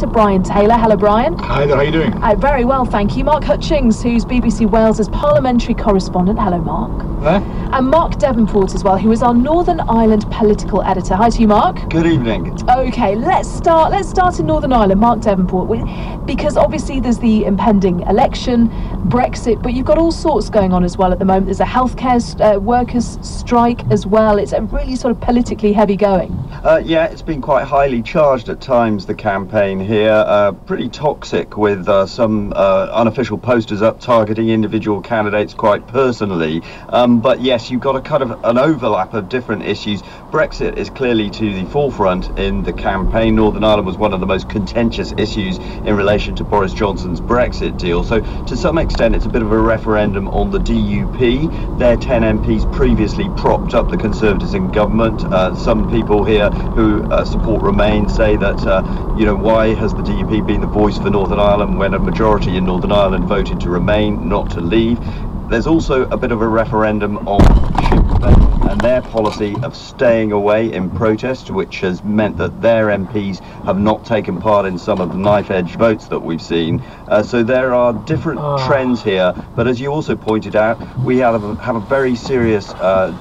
to Brian Taylor. Hello, Brian. Hi there, how are you doing? Very well, thank you. Mark Hutchings, who's BBC Wales's parliamentary correspondent. Hello, Mark. And Mark Devonport as well, who is our Northern Ireland political editor. Hi to you, Mark. Good evening. Okay, let's start in Northern Ireland. Mark Devonport, because obviously there's the impending election, Brexit, but you've got all sorts going on as well at the moment. There's a healthcare workers strike as well. It's a really sort of politically heavy going. Yeah, it's been quite highly charged at times, the campaign here. Pretty toxic, with some unofficial posters up targeting individual candidates quite personally. But yes, you've got a kind of an overlap of different issues. Brexit is clearly to the forefront in the campaign. Northern Ireland was one of the most contentious issues in relation to Boris Johnson's Brexit deal. So to some extent, it's a bit of a referendum on the DUP. Their 10 MPs previously propped up the Conservatives in government. Some people here who support Remain say that, why has the DUP been the voice for Northern Ireland when a majority in Northern Ireland voted to remain, not to leave? There's also a bit of a referendum on Sinn Féin and their policy of staying away in protest, which has meant that their MPs have not taken part in some of the knife-edge votes that we've seen. So there are different trends here, but as you also pointed out, we have a very serious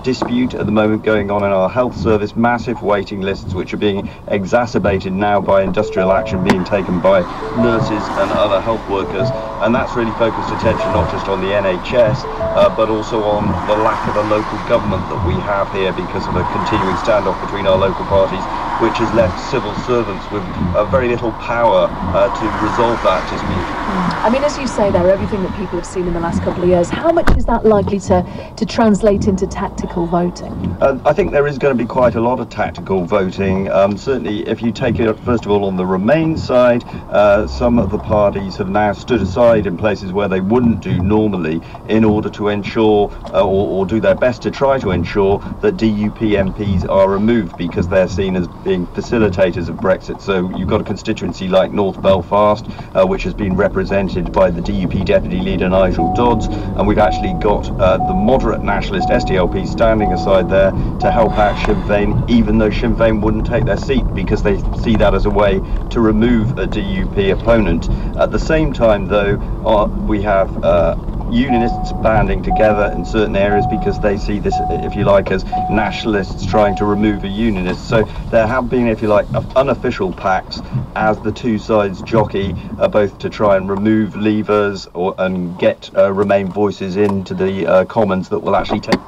dispute at the moment going on in our health service, massive waiting lists which are being exacerbated now by industrial action being taken by nurses and other health workers, and that's really focused attention not just on the NHS, but also on the lack of a local government that we have here because of a continuing standoff between our local parties, which has left civil servants with very little power to resolve that dispute. I mean, as you say there, everything that people have seen in the last couple of years, how much is that likely to translate into tactical voting? I think there is going to be quite a lot of tactical voting. Certainly, if you take it, first of all, on the Remain side, some of the parties have now stood aside in places where they wouldn't do normally in order to ensure, or do their best to try to ensure, that DUP MPs are removed because they're seen as being facilitators of Brexit. So you've got a constituency like North Belfast, which has been represented by the DUP deputy leader Nigel Dodds, and we've actually got the moderate nationalist SDLP standing aside there to help out Sinn Féin, even though Sinn Féin wouldn't take their seat because they see that as a way to remove a DUP opponent. At the same time, though, we have unionists banding together in certain areas because they see this, if you like, as nationalists trying to remove a unionist. So there have been, if you like, unofficial pacts as the two sides jockey both to try and remove leavers and get Remain voices into the Commons that will actually take